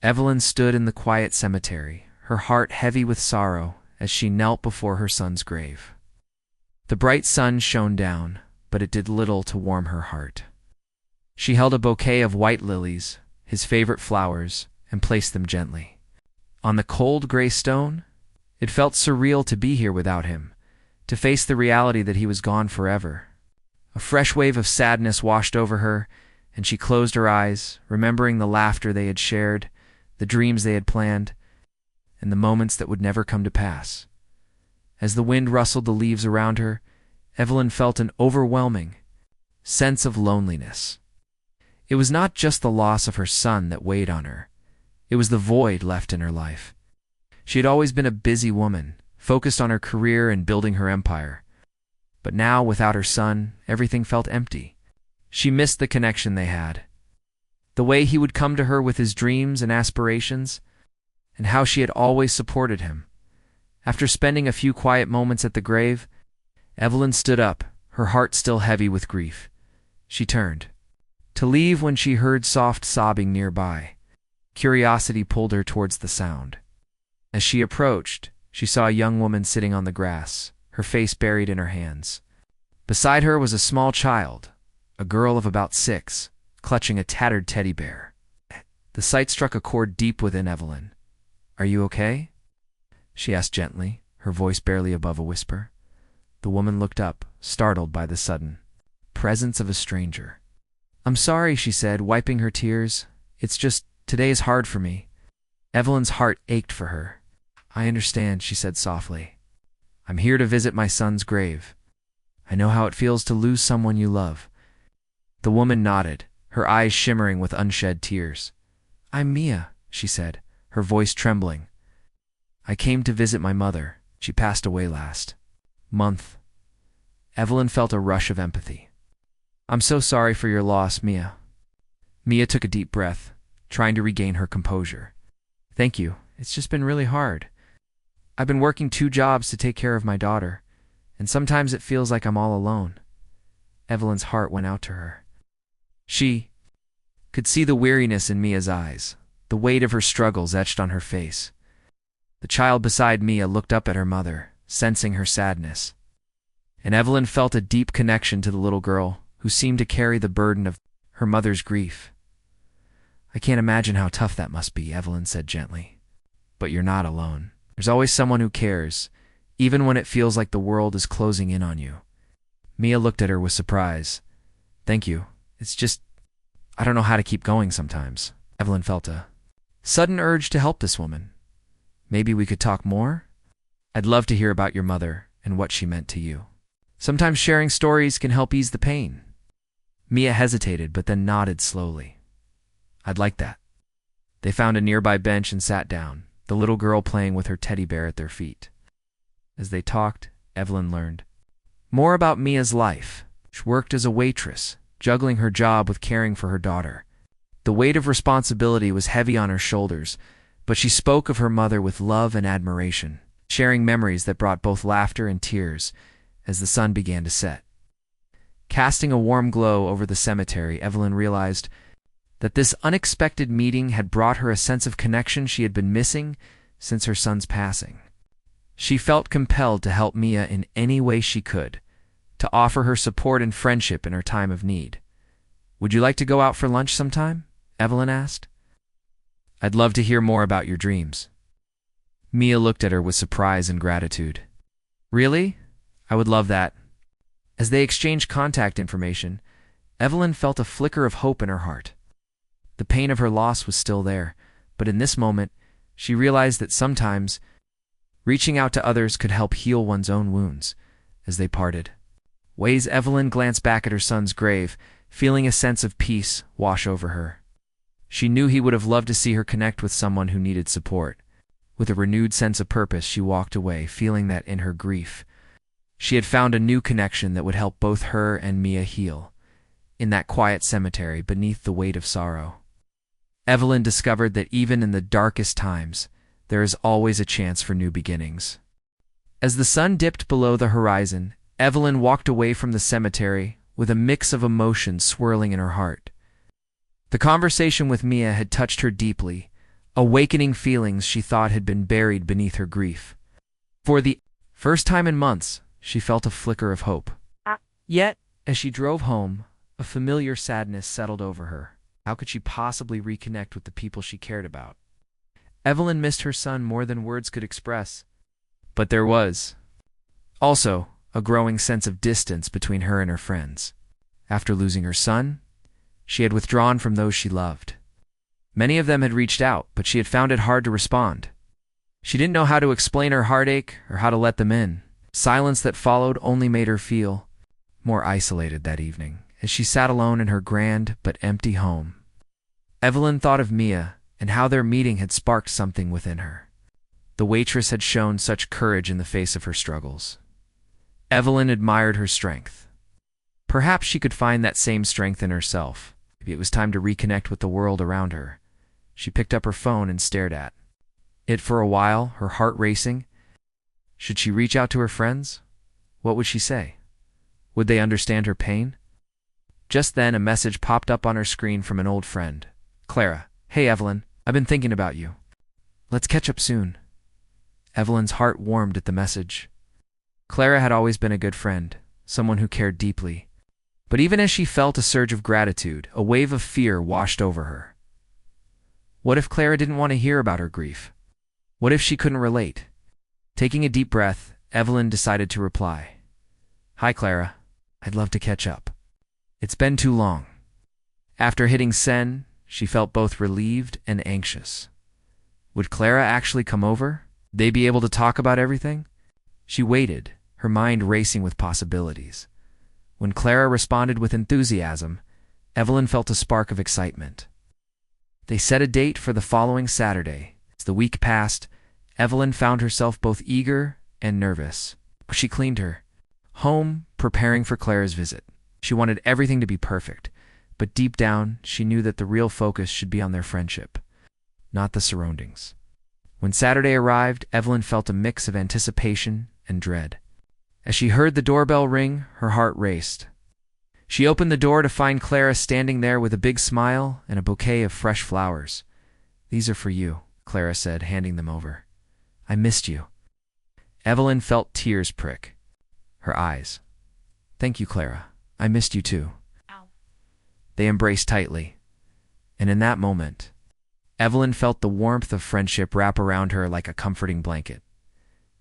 Evelyn stood in the quiet cemetery, her heart heavy with sorrow as she knelt before her son's grave. The bright sun shone down, but it did little to warm her heart. She held a bouquet of white lilies, his favorite flowers, and placed them gently on the cold gray stone. It felt surreal to be here without him, to face the reality that he was gone forever. A fresh wave of sadness washed over her, and she closed her eyes, remembering the laughter they had shared, the dreams they had planned, and the moments that would never come to pass. As the wind rustled the leaves around her, Evelyn felt an overwhelming sense of loneliness. It was not just the loss of her son that weighed on her. It was the void left in her life. She had always been a busy woman, focused on her career and building her empire. But now, without her son, everything felt empty. She missed the connection they had, the way he would come to her with his dreams and aspirations, and how she had always supported him. After spending a few quiet moments at the grave, Evelyn stood up, her heart still heavy with grief. She turned to leave when she heard soft sobbing nearby. Curiosity pulled her towards the sound. As she approached, she saw a young woman sitting on the grass, her face buried in her hands. Beside her was a small child, a girl of about 6, clutching a tattered teddy bear. The sight struck a chord deep within Evelyn. "Are you okay?" she asked gently, her voice barely above a whisper. The woman looked up, startled by the sudden presence of a stranger. "I'm sorry," she said, wiping her tears. "It's just, today is hard for me." Evelyn's heart ached for her. "I understand," she said softly. "I'm here to visit my son's grave. I know how it feels to lose someone you love." The woman nodded, her eyes shimmering with unshed tears. "I'm Mia," she said, her voice trembling. "I came to visit my mother. She passed away last month." Evelyn felt a rush of empathy. "I'm so sorry for your loss, Mia." Mia took a deep breath, trying to regain her composure. "Thank you. It's just been really hard. I've been working 2 jobs to take care of my daughter, and sometimes it feels like I'm all alone." Evelyn's heart went out to her. She could see the weariness in Mia's eyes, the weight of her struggles etched on her face. The child beside Mia looked up at her mother, sensing her sadness. And Evelyn felt a deep connection to the little girl, who seemed to carry the burden of her mother's grief. "I can't imagine how tough that must be," Evelyn said gently. "But you're not alone. There's always someone who cares, even when it feels like the world is closing in on you." Mia looked at her with surprise. "Thank you. It's just, I don't know how to keep going sometimes." Evelyn felt a sudden urge to help this woman. "Maybe we could talk more? I'd love to hear about your mother and what she meant to you. Sometimes sharing stories can help ease the pain." Mia hesitated, but then nodded slowly. "I'd like that." They found a nearby bench and sat down, the little girl playing with her teddy bear at their feet. As they talked, Evelyn learned more about Mia's life. She worked as a waitress, juggling her job with caring for her daughter. The weight of responsibility was heavy on her shoulders, but she spoke of her mother with love and admiration, sharing memories that brought both laughter and tears as the sun began to set. Casting a warm glow over the cemetery, Evelyn realized that this unexpected meeting had brought her a sense of connection she had been missing since her son's passing. She felt compelled to help Mia in any way she could, to offer her support and friendship in her time of need. "Would you like to go out for lunch sometime?" Evelyn asked. "I'd love to hear more about your dreams." Mia looked at her with surprise and gratitude. "Really? I would love that." As they exchanged contact information, Evelyn felt a flicker of hope in her heart. The pain of her loss was still there, but in this moment, she realized that sometimes reaching out to others could help heal one's own wounds. As they parted ways, Evelyn glanced back at her son's grave, feeling a sense of peace wash over her. She knew he would have loved to see her connect with someone who needed support. With a renewed sense of purpose, she walked away, feeling that in her grief, she had found a new connection that would help both her and Mia heal. In that quiet cemetery, beneath the weight of sorrow, Evelyn discovered that even in the darkest times, there is always a chance for new beginnings. As the sun dipped below the horizon, Evelyn walked away from the cemetery with a mix of emotions swirling in her heart. The conversation with Mia had touched her deeply, awakening feelings she thought had been buried beneath her grief. For the first time in months, she felt a flicker of hope. Yet, as she drove home, a familiar sadness settled over her. How could she possibly reconnect with the people she cared about? Evelyn missed her son more than words could express. But there was also a growing sense of distance between her and her friends. After losing her son, she had withdrawn from those she loved. Many of them had reached out, but she had found it hard to respond. She didn't know how to explain her heartache or how to let them in. Silence that followed only made her feel more isolated that evening, as she sat alone in her grand but empty home. Evelyn thought of Mia and how their meeting had sparked something within her. The waitress had shown such courage in the face of her struggles. Evelyn admired her strength. Perhaps she could find that same strength in herself. Maybe it was time to reconnect with the world around her. She picked up her phone and stared at it for a while, her heart racing. Should she reach out to her friends? What would she say? Would they understand her pain? Just then, a message popped up on her screen from an old friend. Clara. Hey, Evelyn. I've been thinking about you. Let's catch up soon. Evelyn's heart warmed at the message. Clara had always been a good friend, someone who cared deeply. But even as she felt a surge of gratitude, a wave of fear washed over her. What if Clara didn't want to hear about her grief? What if she couldn't relate? Taking a deep breath, Evelyn decided to reply. Hi, Clara. I'd love to catch up. It's been too long. After hitting send, she felt both relieved and anxious. Would Clara actually come over? Would they be able to talk about everything? She waited, her mind racing with possibilities. When Clara responded with enthusiasm, Evelyn felt a spark of excitement. They set a date for the following Saturday. As the week passed, Evelyn found herself both eager and nervous. She cleaned her home, preparing for Clara's visit. She wanted everything to be perfect, but deep down, she knew that the real focus should be on their friendship, not the surroundings. When Saturday arrived, Evelyn felt a mix of anticipation and dread. As she heard the doorbell ring, her heart raced. She opened the door to find Clara standing there with a big smile and a bouquet of fresh flowers. These are for you, Clara said, handing them over. I missed you. Evelyn felt tears prick her eyes. Thank you, Clara. I missed you too. Ow. They embraced tightly, and in that moment, Evelyn felt the warmth of friendship wrap around her like a comforting blanket.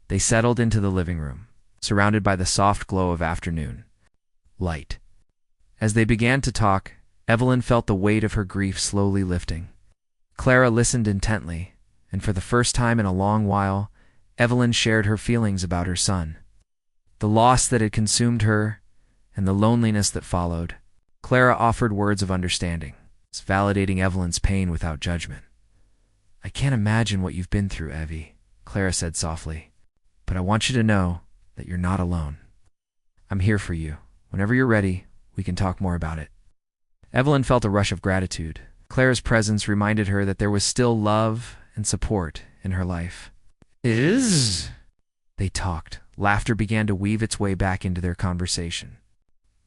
They settled into the living room, surrounded by the soft glow of afternoon light. As they began to talk, Evelyn felt the weight of her grief slowly lifting. Clara listened intently, and for the first time in a long while, Evelyn shared her feelings about her son. The loss that had consumed her and the loneliness that followed. Clara offered words of understanding, validating Evelyn's pain without judgment. I can't imagine what you've been through, Evie, Clara said softly, but I want you to know that you're not alone. I'm here for you. Whenever you're ready, we can talk more about it. Evelyn felt a rush of gratitude. Clara's presence reminded her that there was still love and support in her life. They talked. Laughter began to weave its way back into their conversation.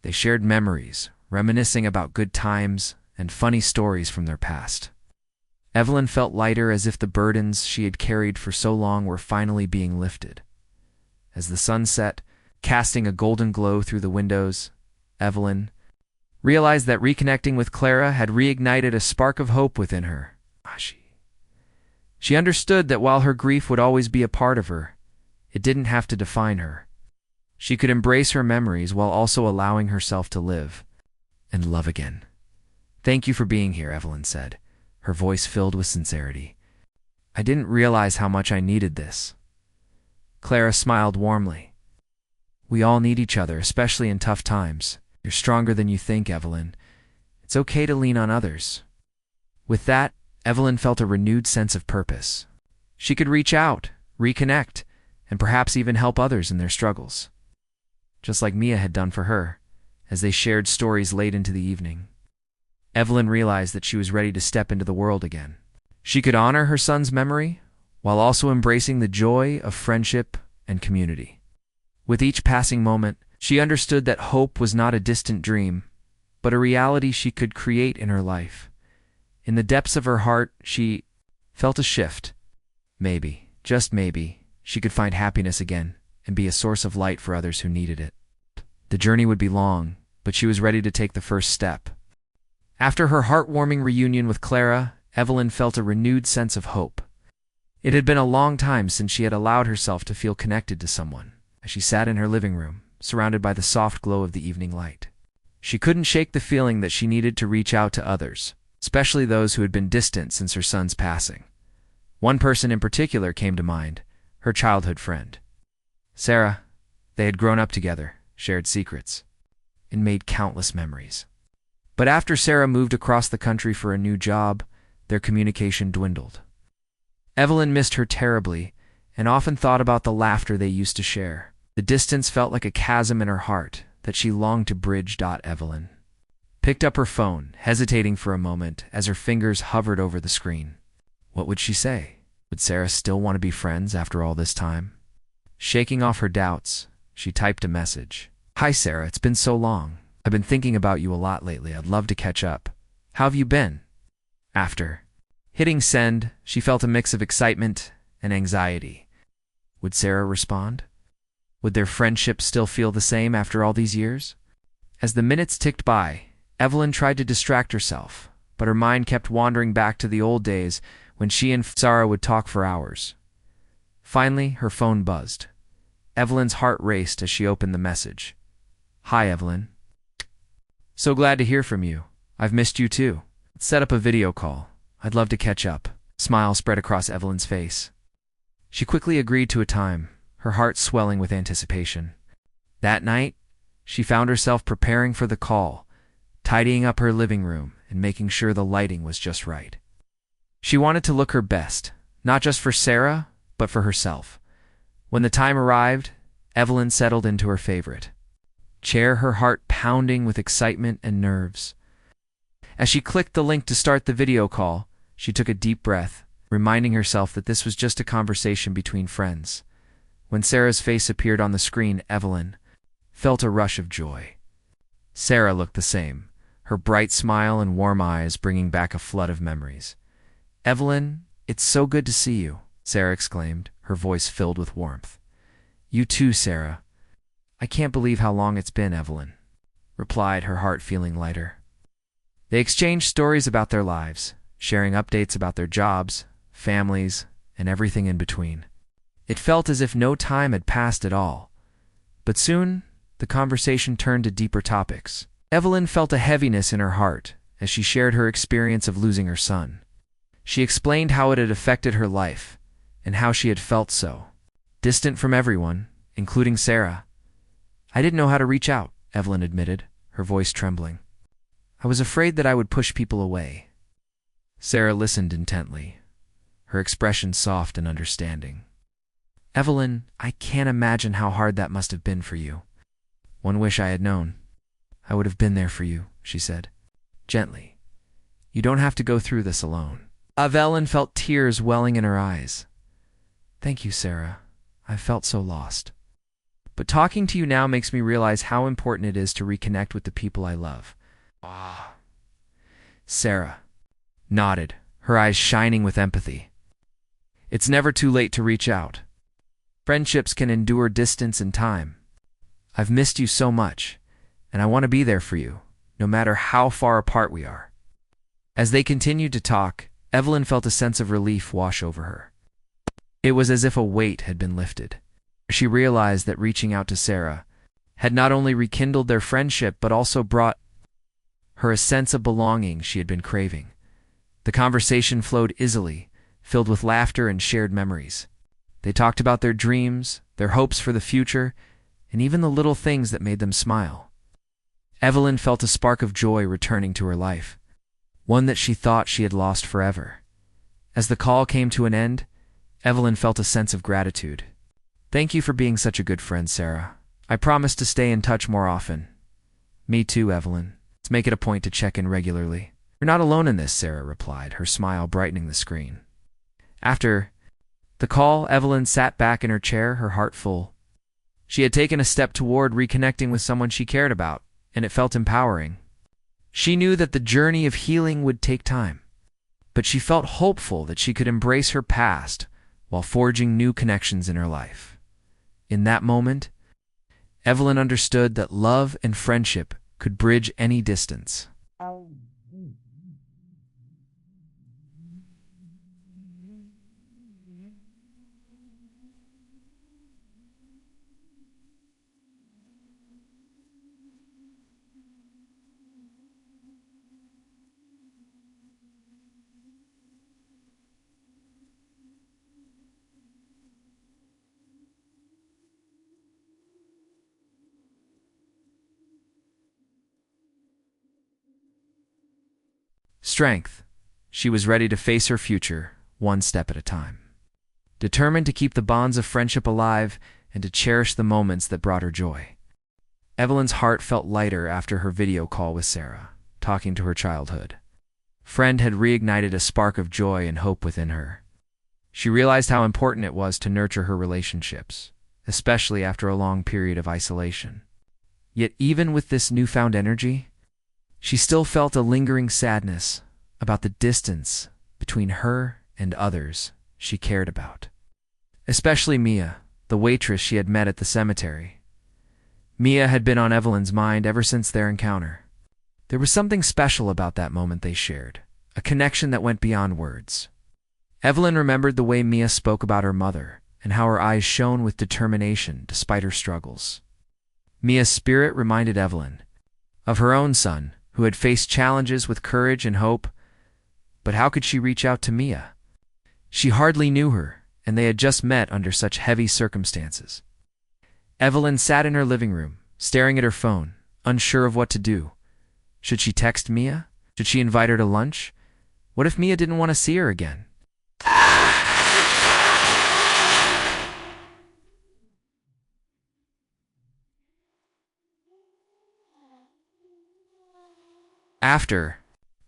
They shared memories, reminiscing about good times and funny stories from their past. Evelyn felt lighter, as if the burdens she had carried for so long were finally being lifted. As the sun set, casting a golden glow through the windows, Evelyn realized that reconnecting with Clara had reignited a spark of hope within her. She understood that while her grief would always be a part of her, it didn't have to define her. She could embrace her memories while also allowing herself to live and love again. Thank you for being here, Evelyn said, her voice filled with sincerity. I didn't realize how much I needed this. Clara smiled warmly. We all need each other, especially in tough times. You're stronger than you think, Evelyn. It's okay to lean on others. With that, Evelyn felt a renewed sense of purpose. She could reach out, reconnect, and perhaps even help others in their struggles, just like Mia had done for her, as they shared stories late into the evening. Evelyn realized that she was ready to step into the world again. She could honor her son's memory while also embracing the joy of friendship and community. With each passing moment, she understood that hope was not a distant dream, but a reality she could create in her life. In the depths of her heart, she felt a shift. Maybe, just maybe, she could find happiness again and be a source of light for others who needed it. The journey would be long, but she was ready to take the first step. After her heartwarming reunion with Clara, Evelyn felt a renewed sense of hope. It had been a long time since she had allowed herself to feel connected to someone, as she sat in her living room, surrounded by the soft glow of the evening light. She couldn't shake the feeling that she needed to reach out to others, especially those who had been distant since her son's passing. One person in particular came to mind, her childhood friend. Sarah. They had grown up together, shared secrets, and made countless memories. But after Sarah moved across the country for a new job, their communication dwindled. Evelyn missed her terribly and often thought about the laughter they used to share. The distance felt like a chasm in her heart that she longed to bridge. Evelyn picked up her phone, hesitating for a moment as her fingers hovered over the screen. What would she say? Would Sarah still want to be friends after all this time? Shaking off her doubts, she typed a message. Hi Sarah, it's been so long. I've been thinking about you a lot lately. I'd love to catch up. How have you been? After hitting send, she felt a mix of excitement and anxiety. Would Sarah respond? Would their friendship still feel the same after all these years? As the minutes ticked by, Evelyn tried to distract herself, but her mind kept wandering back to the old days when she and Sarah would talk for hours. Finally, her phone buzzed. Evelyn's heart raced as she opened the message. Hi, Evelyn. So glad to hear from you. I've missed you too. Let's set up a video call. I'd love to catch up. A smile spread across Evelyn's face. She quickly agreed to a time, her heart swelling with anticipation. That night, she found herself preparing for the call, tidying up her living room and making sure the lighting was just right. She wanted to look her best, not just for Sarah, but for herself. When the time arrived, Evelyn settled into her favorite chair, her heart pounding with excitement and nerves. As she clicked the link to start the video call, she took a deep breath, reminding herself that this was just a conversation between friends. When Sarah's face appeared on the screen, Evelyn felt a rush of joy. Sarah looked the same, her bright smile and warm eyes bringing back a flood of memories. Evelyn, it's so good to see you, Sarah exclaimed, her voice filled with warmth. You too, Sarah. I can't believe how long it's been, Evelyn replied, her heart feeling lighter. They exchanged stories about their lives, sharing updates about their jobs, families, and everything in between. It felt as if no time had passed at all. But soon, the conversation turned to deeper topics. Evelyn felt a heaviness in her heart as she shared her experience of losing her son. She explained how it had affected her life and how she had felt so distant from everyone, including Sarah. I didn't know how to reach out, Evelyn admitted, her voice trembling. I was afraid that I would push people away. Sarah listened intently, her expression soft and understanding. Evelyn, I can't imagine how hard that must have been for you. One wish I had known. I would have been there for you, she said, gently. You don't have to go through this alone. Evelyn felt tears welling in her eyes. Thank you, Sarah. I felt so lost. But talking to you now makes me realize how important it is to reconnect with the people I love. Ah. Sarah nodded, her eyes shining with empathy. It's never too late to reach out. Friendships can endure distance and time. I've missed you so much, and I want to be there for you, no matter how far apart we are. As they continued to talk, Evelyn felt a sense of relief wash over her. It was as if a weight had been lifted. She realized that reaching out to Sarah had not only rekindled their friendship but also brought her a sense of belonging she had been craving. The conversation flowed easily, filled with laughter and shared memories. They talked about their dreams, their hopes for the future, and even the little things that made them smile. Evelyn felt a spark of joy returning to her life, one that she thought she had lost forever. As the call came to an end, Evelyn felt a sense of gratitude. Thank you for being such a good friend, Sarah. I promise to stay in touch more often. Me too, Evelyn. Let's make it a point to check in regularly. You're not alone in this, Sarah replied, her smile brightening the screen. After the call, Evelyn sat back in her chair, her heart full. She had taken a step toward reconnecting with someone she cared about, and it felt empowering. She knew that the journey of healing would take time, but she felt hopeful that she could embrace her past while forging new connections in her life. In that moment, Evelyn understood that love and friendship could bridge any distance. Strength. She was ready to face her future, one step at a time. Determined to keep the bonds of friendship alive and to cherish the moments that brought her joy. Evelyn's heart felt lighter after her video call with Sarah, talking to her childhood friend had reignited a spark of joy and hope within her. She realized how important it was to nurture her relationships, especially after a long period of isolation. Yet even with this newfound energy, she still felt a lingering sadness about the distance between her and others she cared about. Especially Mia, the waitress she had met at the cemetery. Mia had been on Evelyn's mind ever since their encounter. There was something special about that moment they shared, a connection that went beyond words. Evelyn remembered the way Mia spoke about her mother and how her eyes shone with determination despite her struggles. Mia's spirit reminded Evelyn of her own son, who had faced challenges with courage and hope. But how could she reach out to Mia? She hardly knew her, and they had just met under such heavy circumstances. Evelyn sat in her living room, staring at her phone, unsure of what to do. Should she text Mia? Should she invite her to lunch? What if Mia didn't want to see her again? After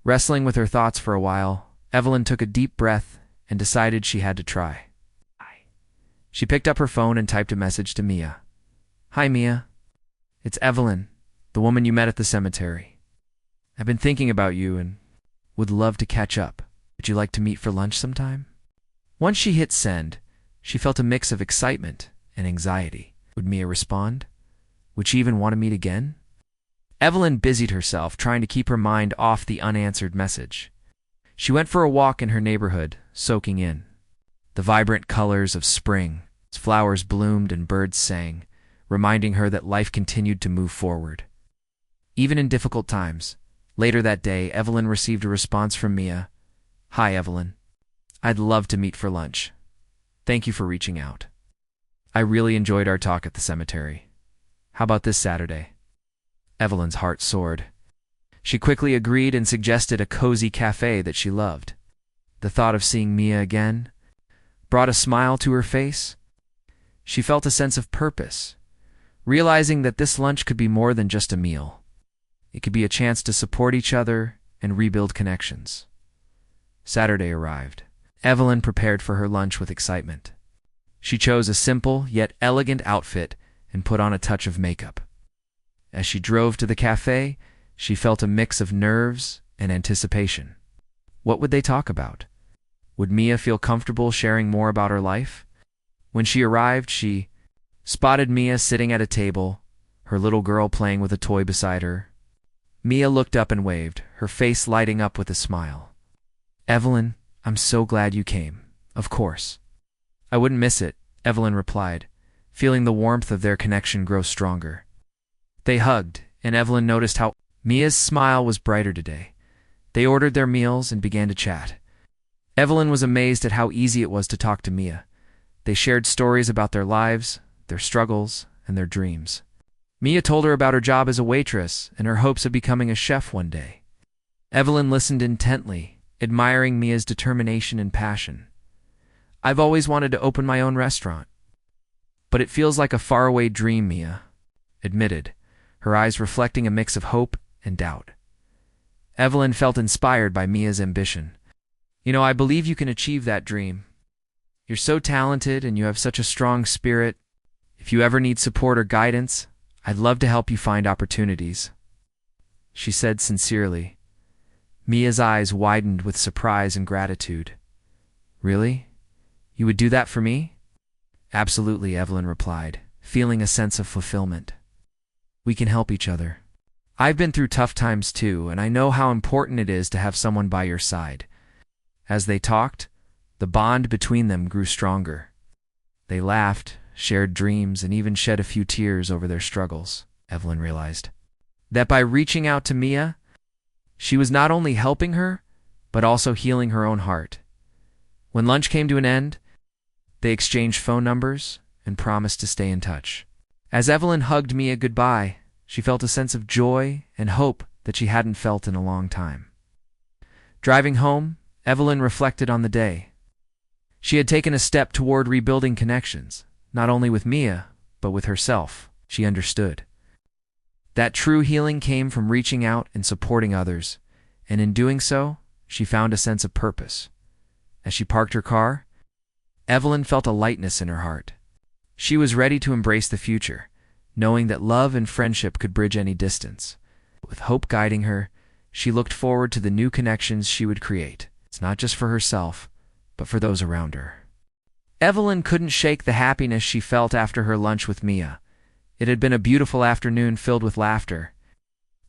wrestling with her thoughts for a while, Evelyn took a deep breath and decided she had to try. She picked up her phone and typed a message to Mia. "Hi, Mia. It's Evelyn, the woman you met at the cemetery. I've been thinking about you and would love to catch up. Would you like to meet for lunch sometime?" Once she hit send, she felt a mix of excitement and anxiety. Would Mia respond? Would she even want to meet again? Evelyn busied herself trying to keep her mind off the unanswered message. She went for a walk in her neighborhood, soaking in the vibrant colors of spring. As flowers bloomed and birds sang, reminding her that life continued to move forward. Even in difficult times, later that day, Evelyn received a response from Mia. "Hi, Evelyn. I'd love to meet for lunch. Thank you for reaching out. I really enjoyed our talk at the cemetery. How about this Saturday?" Evelyn's heart soared. She quickly agreed and suggested a cozy cafe that she loved. The thought of seeing Mia again brought a smile to her face. She felt a sense of purpose, realizing that this lunch could be more than just a meal. It could be a chance to support each other and rebuild connections. Saturday arrived. Evelyn prepared for her lunch with excitement. She chose a simple yet elegant outfit and put on a touch of makeup. As she drove to the cafe, she felt a mix of nerves and anticipation. What would they talk about? Would Mia feel comfortable sharing more about her life? When she arrived, she spotted Mia sitting at a table, her little girl playing with a toy beside her. Mia looked up and waved, her face lighting up with a smile. "Evelyn, I'm so glad you came. Of course. I wouldn't miss it," Evelyn replied, feeling the warmth of their connection grow stronger. They hugged, and Evelyn noticed how Mia's smile was brighter today. They ordered their meals and began to chat. Evelyn was amazed at how easy it was to talk to Mia. They shared stories about their lives, their struggles, and their dreams. Mia told her about her job as a waitress and her hopes of becoming a chef one day. Evelyn listened intently, admiring Mia's determination and passion. "I've always wanted to open my own restaurant, but it feels like a faraway dream," Mia admitted, her eyes reflecting a mix of hope and doubt. Evelyn felt inspired by Mia's ambition. I believe you can achieve that dream. You're so talented and you have such a strong spirit. If you ever need support or guidance, I'd love to help you find opportunities," she said sincerely. Mia's eyes widened with surprise and gratitude. Really? You would do that for me? Absolutely, Evelyn replied, feeling a sense of fulfillment. We can help each other. I've been through tough times too, and I know how important it is to have someone by your side. As they talked, the bond between them grew stronger. They laughed, shared dreams, and even shed a few tears over their struggles. Evelyn realized that by reaching out to Mia, she was not only helping her, but also healing her own heart. When lunch came to an end, they exchanged phone numbers and promised to stay in touch. As Evelyn hugged Mia goodbye, she felt a sense of joy and hope that she hadn't felt in a long time. Driving home, Evelyn reflected on the day. She had taken a step toward rebuilding connections, not only with Mia, but with herself. She understood that true healing came from reaching out and supporting others, and in doing so, she found a sense of purpose. As she parked her car, Evelyn felt a lightness in her heart. She was ready to embrace the future, knowing that love and friendship could bridge any distance. With hope guiding her, she looked forward to the new connections she would create. It's not just for herself, but for those around her. Evelyn couldn't shake the happiness she felt after her lunch with Mia. It had been a beautiful afternoon filled with laughter,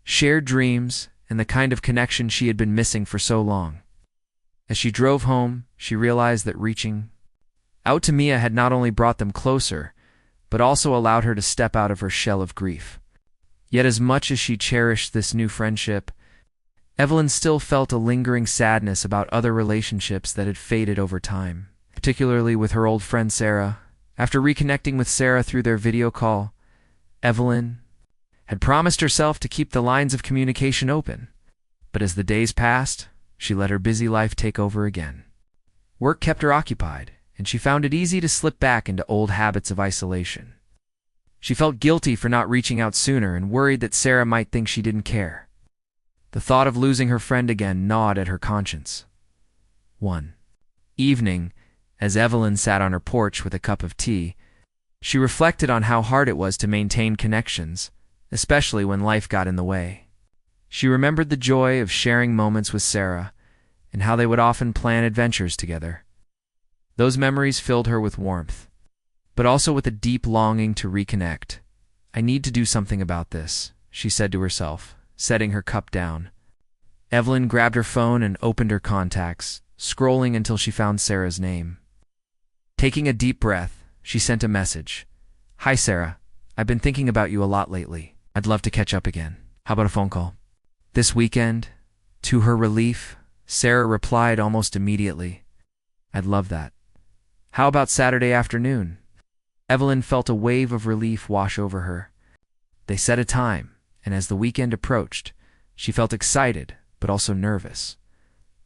shared dreams, and the kind of connection she had been missing for so long. As she drove home, she realized that reaching out to Mia had not only brought them closer, but also allowed her to step out of her shell of grief. Yet as much as she cherished this new friendship, Evelyn still felt a lingering sadness about other relationships that had faded over time, particularly with her old friend Sarah. After reconnecting with Sarah through their video call, Evelyn had promised herself to keep the lines of communication open. But as the days passed, she let her busy life take over again. Work kept her occupied, and she found it easy to slip back into old habits of isolation. She felt guilty for not reaching out sooner and worried that Sarah might think she didn't care. The thought of losing her friend again gnawed at her conscience. One evening, as Evelyn sat on her porch with a cup of tea, she reflected on how hard it was to maintain connections, especially when life got in the way. She remembered the joy of sharing moments with Sarah and how they would often plan adventures together. Those memories filled her with warmth, but also with a deep longing to reconnect. I need to do something about this, she said to herself, setting her cup down. Evelyn grabbed her phone and opened her contacts, scrolling until she found Sarah's name. Taking a deep breath, she sent a message. Hi, Sarah. I've been thinking about you a lot lately. I'd love to catch up again. How about a phone call? This weekend? To her relief, Sarah replied almost immediately. I'd love that. How about Saturday afternoon? Evelyn felt a wave of relief wash over her. They set a time, and as the weekend approached, she felt excited, but also nervous.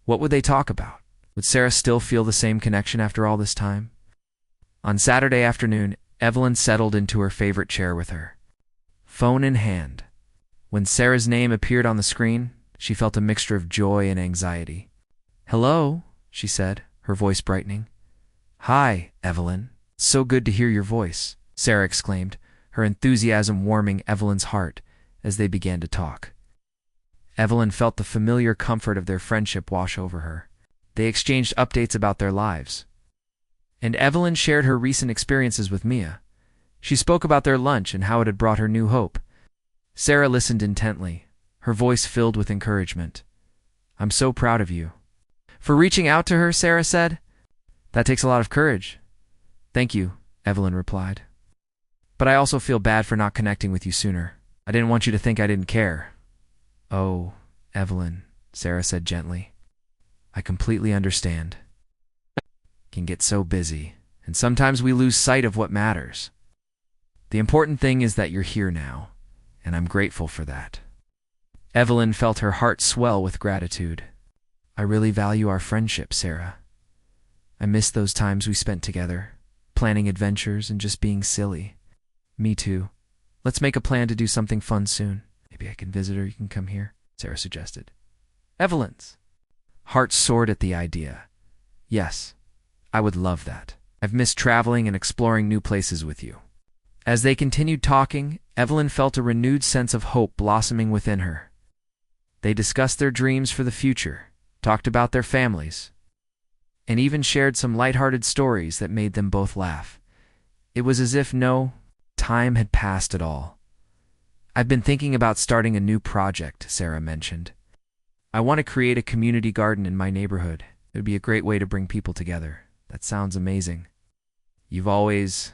What would they talk about? Would Sarah still feel the same connection after all this time? On Saturday afternoon, Evelyn settled into her favorite chair with her phone in hand. When Sarah's name appeared on the screen, she felt a mixture of joy and anxiety. Hello, she said, her voice brightening. Hi, Evelyn. So good to hear your voice, Sarah exclaimed, her enthusiasm warming Evelyn's heart as they began to talk. Evelyn felt the familiar comfort of their friendship wash over her. They exchanged updates about their lives, and Evelyn shared her recent experiences with Mia. She spoke about their lunch and how it had brought her new hope. Sarah listened intently, her voice filled with encouragement. I'm so proud of you for reaching out to her, Sarah said. That takes a lot of courage. Thank you, Evelyn replied. But I also feel bad for not connecting with you sooner. I didn't want you to think I didn't care. Oh, Evelyn, Sarah said gently. I completely understand. Can get so busy, and sometimes we lose sight of what matters. The important thing is that you're here now, and I'm grateful for that. Evelyn felt her heart swell with gratitude. I really value our friendship, Sarah. I miss those times we spent together, planning adventures and just being silly. Me too. Let's make a plan to do something fun soon. Maybe I can visit or you can come here, Sarah suggested. Evelyn's heart soared at the idea. Yes, I would love that. I've missed traveling and exploring new places with you. As they continued talking, Evelyn felt a renewed sense of hope blossoming within her. They discussed their dreams for the future, talked about their families, and even shared some lighthearted stories that made them both laugh. It was as if no time had passed at all. "I've been thinking about starting a new project," Sarah mentioned. "I want to create a community garden in my neighborhood. It would be a great way to bring people together." "That sounds amazing. You've always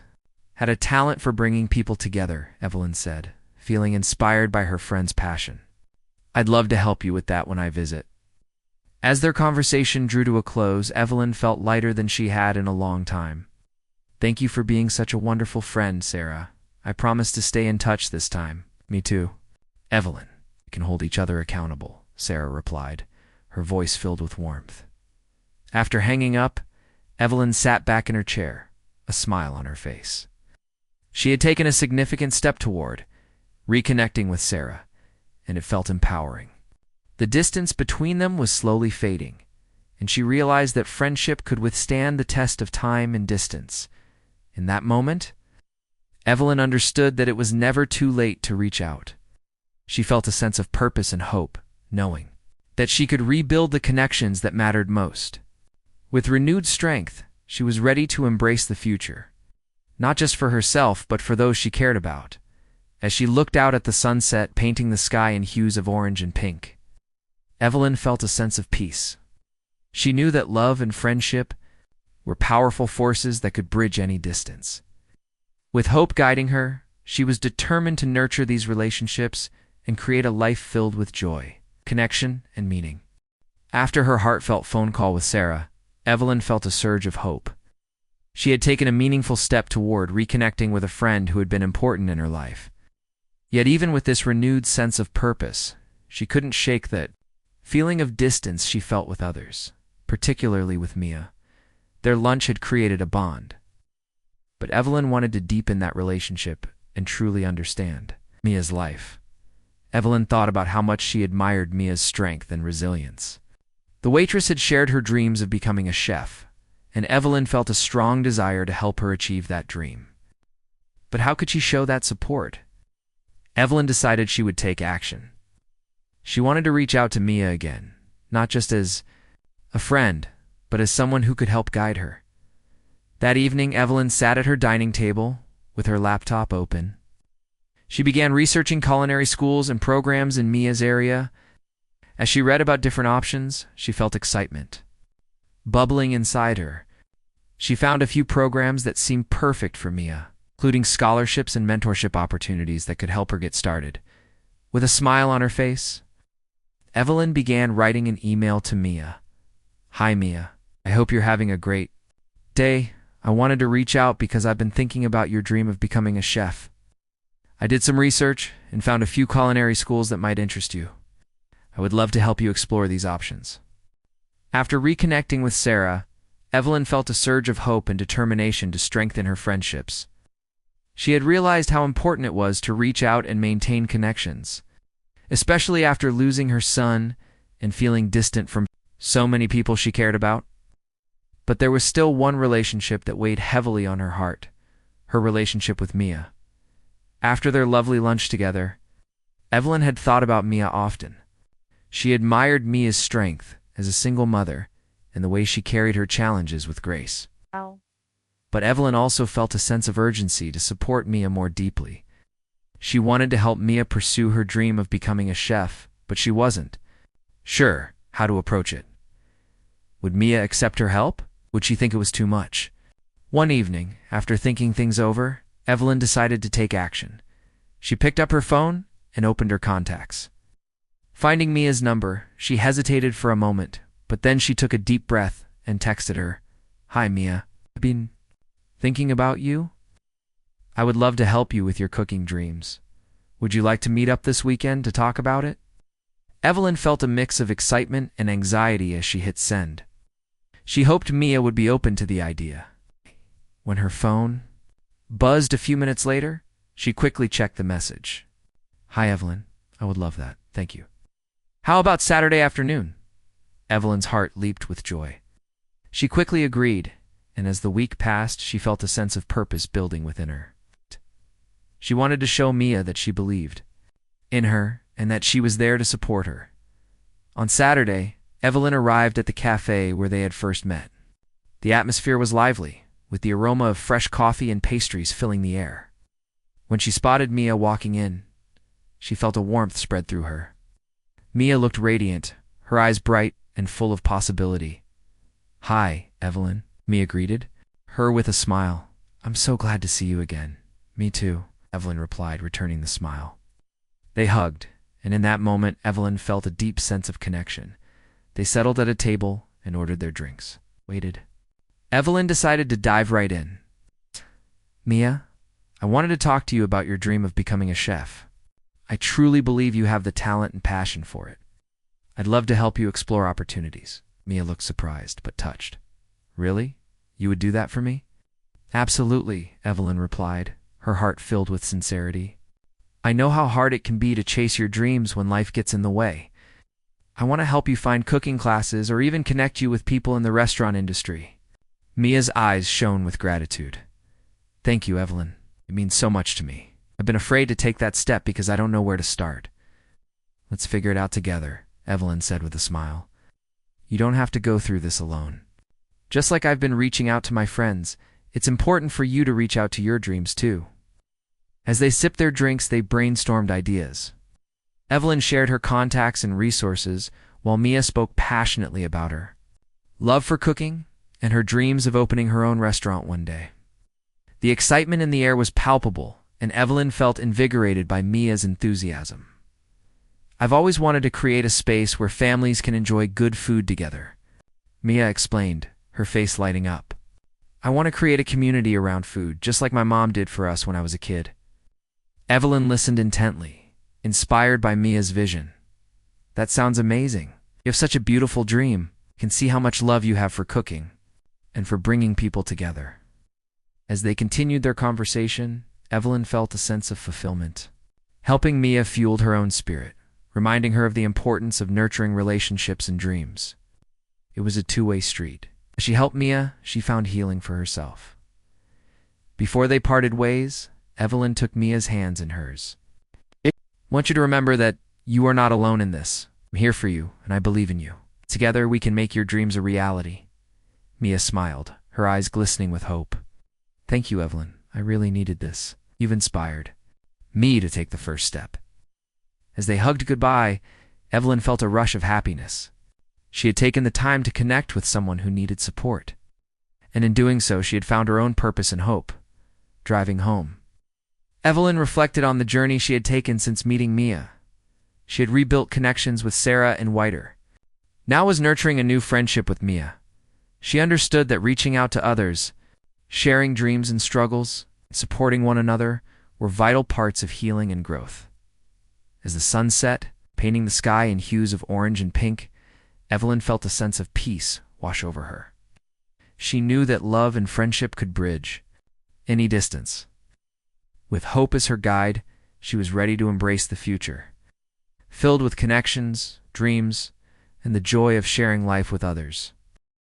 had a talent for bringing people together," Evelyn said, feeling inspired by her friend's passion. "I'd love to help you with that when I visit." As their conversation drew to a close, Evelyn felt lighter than she had in a long time. "Thank you for being such a wonderful friend, Sarah. I promise to stay in touch this time." "Me too, Evelyn. We can hold each other accountable," Sarah replied, her voice filled with warmth. After hanging up, Evelyn sat back in her chair, a smile on her face. She had taken a significant step toward reconnecting with Sarah, and it felt empowering. The distance between them was slowly fading, and she realized that friendship could withstand the test of time and distance. In that moment, Evelyn understood that it was never too late to reach out. She felt a sense of purpose and hope, knowing that she could rebuild the connections that mattered most. With renewed strength, she was ready to embrace the future, not just for herself, but for those she cared about. As she looked out at the sunset painting the sky in hues of orange and pink, Evelyn felt a sense of peace. She knew that love and friendship were powerful forces that could bridge any distance. With hope guiding her, she was determined to nurture these relationships and create a life filled with joy, connection, and meaning. After her heartfelt phone call with Sarah, Evelyn felt a surge of hope. She had taken a meaningful step toward reconnecting with a friend who had been important in her life. Yet even with this renewed sense of purpose, she couldn't shake that feeling of distance she felt with others, particularly with Mia. Their lunch had created a bond. But Evelyn wanted to deepen that relationship and truly understand Mia's life. Evelyn thought about how much she admired Mia's strength and resilience. The waitress had shared her dreams of becoming a chef, and Evelyn felt a strong desire to help her achieve that dream. But how could she show that support? Evelyn decided she would take action. She wanted to reach out to Mia again, not just as a friend, but as someone who could help guide her. That evening, Evelyn sat at her dining table with her laptop open. She began researching culinary schools and programs in Mia's area. As she read about different options, she felt excitement bubbling inside her. She found a few programs that seemed perfect for Mia, including scholarships and mentorship opportunities that could help her get started. With a smile on her face, Evelyn began writing an email to Mia. "Hi Mia, I hope you're having a great day. I wanted to reach out because I've been thinking about your dream of becoming a chef. I did some research and found a few culinary schools that might interest you. I would love to help you explore these options." After reconnecting with Sarah, Evelyn felt a surge of hope and determination to strengthen her friendships. She had realized how important it was to reach out and maintain connections, especially after losing her son and feeling distant from so many people she cared about. But there was still one relationship that weighed heavily on her heart, her relationship with Mia. After their lovely lunch together, Evelyn had thought about Mia often. She admired Mia's strength as a single mother and the way she carried her challenges with grace. But Evelyn also felt a sense of urgency to support Mia more deeply. She wanted to help Mia pursue her dream of becoming a chef, but she wasn't sure how to approach it. Would Mia accept her help? Would she think it was too much? One evening, after thinking things over, Evelyn decided to take action. She picked up her phone and opened her contacts. Finding Mia's number, she hesitated for a moment, but then she took a deep breath and texted her, "Hi Mia, I've been thinking about you. I would love to help you with your cooking dreams. Would you like to meet up this weekend to talk about it?" Evelyn felt a mix of excitement and anxiety as she hit send. She hoped Mia would be open to the idea. When her phone buzzed a few minutes later, she quickly checked the message. "Hi Evelyn, I would love that, thank you. How about Saturday afternoon?" Evelyn's heart leaped with joy. She quickly agreed, and as the week passed, she felt a sense of purpose building within her. She wanted to show Mia that she believed in her and that she was there to support her. On Saturday, Evelyn arrived at the cafe where they had first met. The atmosphere was lively, with the aroma of fresh coffee and pastries filling the air. When she spotted Mia walking in, she felt a warmth spread through her. Mia looked radiant, her eyes bright and full of possibility. "Hi, Evelyn," Mia greeted her with a smile. "I'm so glad to see you again." "Me too," Evelyn replied, returning the smile. They hugged, and in that moment Evelyn felt a deep sense of connection. They settled at a table and ordered their drinks. Waited. Evelyn decided to dive right in. "Mia, I wanted to talk to you about your dream of becoming a chef. I truly believe you have the talent and passion for it. I'd love to help you explore opportunities." Mia looked surprised, but touched. "Really? You would do that for me?" "Absolutely," Evelyn replied, her heart filled with sincerity. "I know how hard it can be to chase your dreams when life gets in the way. I want to help you find cooking classes or even connect you with people in the restaurant industry." Mia's eyes shone with gratitude. "Thank you, Evelyn. It means so much to me. I've been afraid to take that step because I don't know where to start." "Let's figure it out together," Evelyn said with a smile. "You don't have to go through this alone. Just like I've been reaching out to my friends, it's important for you to reach out to your dreams too." As they sipped their drinks, they brainstormed ideas. Evelyn shared her contacts and resources, while Mia spoke passionately about her love for cooking and her dreams of opening her own restaurant one day. The excitement in the air was palpable, and Evelyn felt invigorated by Mia's enthusiasm. "I've always wanted to create a space where families can enjoy good food together," Mia explained, her face lighting up. "I want to create a community around food, just like my mom did for us when I was a kid." Evelyn listened intently, inspired by Mia's vision. "That sounds amazing. You have such a beautiful dream. I can see how much love you have for cooking and for bringing people together." As they continued their conversation, Evelyn felt a sense of fulfillment. Helping Mia fueled her own spirit, reminding her of the importance of nurturing relationships and dreams. It was a two-way street. As she helped Mia, she found healing for herself. Before they parted ways, Evelyn took Mia's hands in hers. "I want you to remember that you are not alone in this. I'm here for you, and I believe in you. Together we can make your dreams a reality." Mia smiled, her eyes glistening with hope. "Thank you, Evelyn. I really needed this. You've inspired me to take the first step." As they hugged goodbye, Evelyn felt a rush of happiness. She had taken the time to connect with someone who needed support. And in doing so, she had found her own purpose and hope, driving home. Evelyn reflected on the journey she had taken since meeting Mia. She had rebuilt connections with Sarah and Whiter. Now was nurturing a new friendship with Mia. She understood that reaching out to others, sharing dreams and struggles, supporting one another were vital parts of healing and growth. As the sun set, painting the sky in hues of orange and pink, Evelyn felt a sense of peace wash over her. She knew that love and friendship could bridge any distance. With hope as her guide, she was ready to embrace the future, filled with connections, dreams, and the joy of sharing life with others.